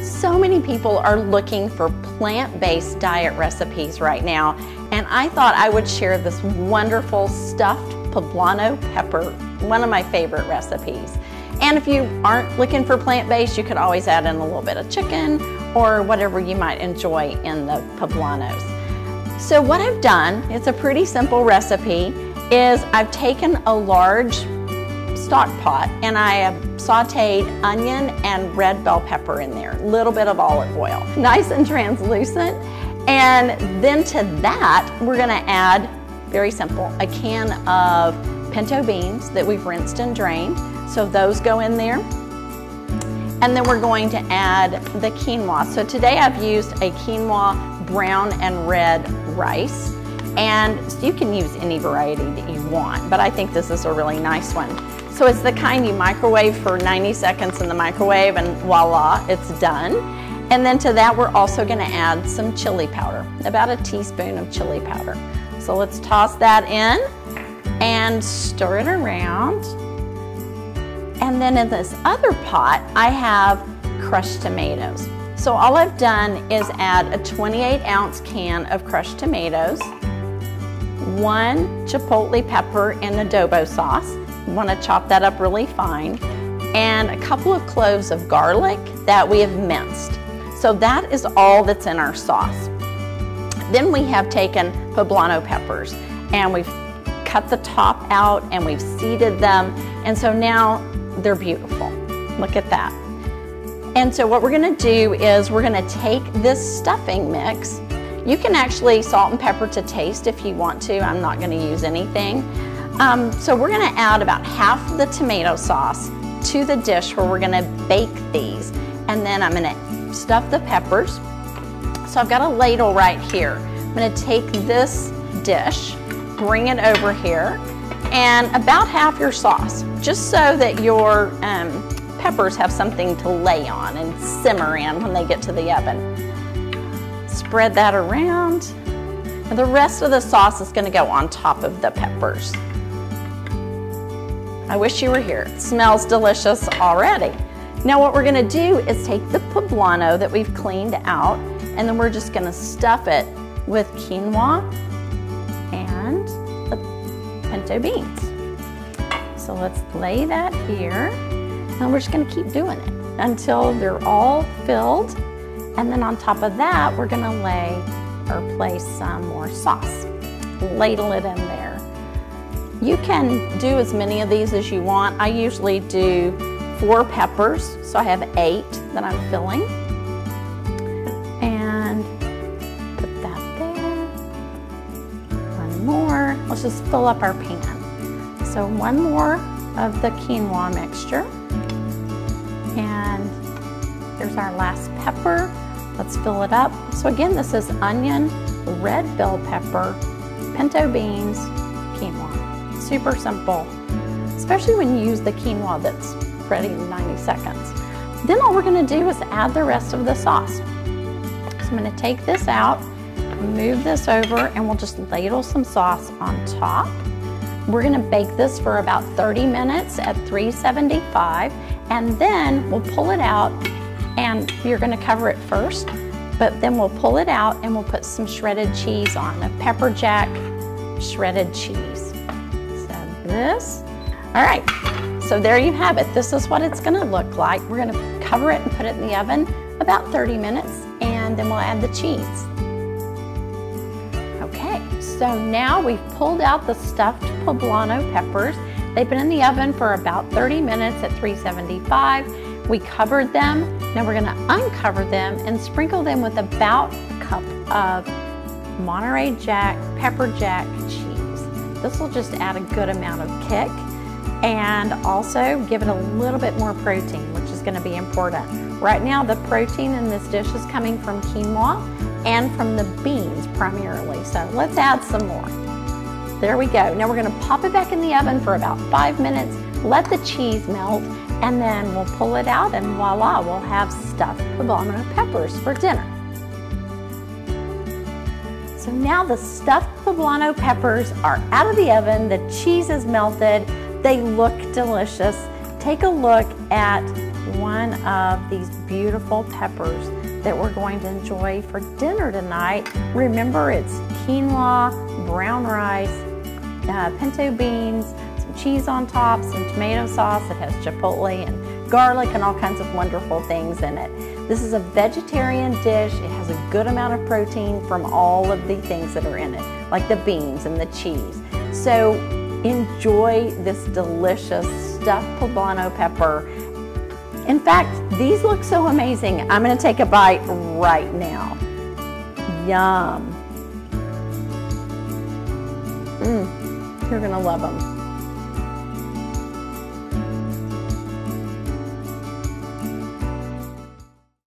So many people are looking for plant-based diet recipes right now, and I thought I would share this wonderful stuffed poblano pepper, one of my favorite recipes. And if you aren't looking for plant-based, you could always add in a little bit of chicken or whatever you might enjoy in the poblanos. So what I've done, it's a pretty simple recipe, is I've taken a large stock pot and I have sauteed onion and red bell pepper in there, a little bit of olive oil, nice and translucent. And then to that, we're gonna add, very simple, a can of pinto beans that we've rinsed and drained. So those go in there. And then we're going to add the quinoa. So today I've used a quinoa brown and red rice. And you can use any variety that you want, but I think this is a really nice one. So it's the kind you microwave for 90 seconds in the microwave and voila, it's done. And then to that, we're also gonna add some chili powder, about a teaspoon of chili powder. So let's toss that in and stir it around. And then in this other pot, I have crushed tomatoes. So all I've done is add a 28-ounce can of crushed tomatoes, 1 chipotle pepper in adobo sauce. You want to chop that up really fine, and a couple of cloves of garlic that we have minced. So that is all that's in our sauce. Then we have taken poblano peppers and we've cut the top out and we've seeded them, and so now they're beautiful. Look at that. And so what we're gonna do is we're gonna take this stuffing mix. You can actually salt and pepper to taste if you want to. I'm not gonna use anything. So we're gonna add about half the tomato sauce to the dish where we're gonna bake these. And then I'm gonna stuff the peppers. So I've got a ladle right here. I'm gonna take this dish, bring it over here, and about half your sauce, just so that your peppers have something to lay on and simmer in when they get to the oven. Spread that around. And the rest of the sauce is gonna go on top of the peppers. I wish you were here. It smells delicious already. Now what we're gonna do is take the poblano that we've cleaned out, and then we're just gonna stuff it with quinoa and the pinto beans. So let's lay that here, and we're just gonna keep doing it until they're all filled. And then on top of that, we're gonna lay or place some more sauce. Ladle it in there. You can do as many of these as you want. I usually do 4 peppers, so I have 8 that I'm filling. And put that there. One more. Let's just fill up our pan. So 1 more of the quinoa mixture. And here's our last pepper. Let's fill it up. So again, this is onion, red bell pepper, pinto beans, quinoa. Super simple, especially when you use the quinoa that's ready in 90 seconds. Then all we're gonna do is add the rest of the sauce. So I'm gonna take this out, move this over, and we'll just ladle some sauce on top. We're gonna bake this for about 30 minutes at 375, and then we'll pull it out, and you're gonna cover it first, but then we'll pull it out and we'll put some shredded cheese on, a pepper jack shredded cheese. So this, all right, so there you have it. This is what it's gonna look like. We're gonna cover it and put it in the oven about 30 minutes, and then we'll add the cheese. Okay, so now we've pulled out the stuffed poblano peppers. They've been in the oven for about 30 minutes at 375. We covered them. Now we're gonna uncover them and sprinkle them with about a cup of Monterey Jack, pepper jack cheese. This will just add a good amount of kick and also give it a little bit more protein, which is gonna be important. Right now, the protein in this dish is coming from quinoa and from the beans primarily. So let's add some more. There we go. Now we're gonna pop it back in the oven for about 5 minutes, let the cheese melt, and then we'll pull it out, and voila, we'll have stuffed poblano peppers for dinner. So now the stuffed poblano peppers are out of the oven, the cheese is melted, they look delicious. Take a look at 1, one of these beautiful peppers that we're going to enjoy for dinner tonight. Remember, it's quinoa, brown rice, pinto beans, some cheese on top, some tomato sauce. It has chipotle and garlic and all kinds of wonderful things in it. This is a vegetarian dish. It has a good amount of protein from all of the things that are in it, like the beans and the cheese. So enjoy this delicious stuffed poblano pepper. In fact, these look so amazing. I'm going to take a bite right now. Yum. You're going to love them.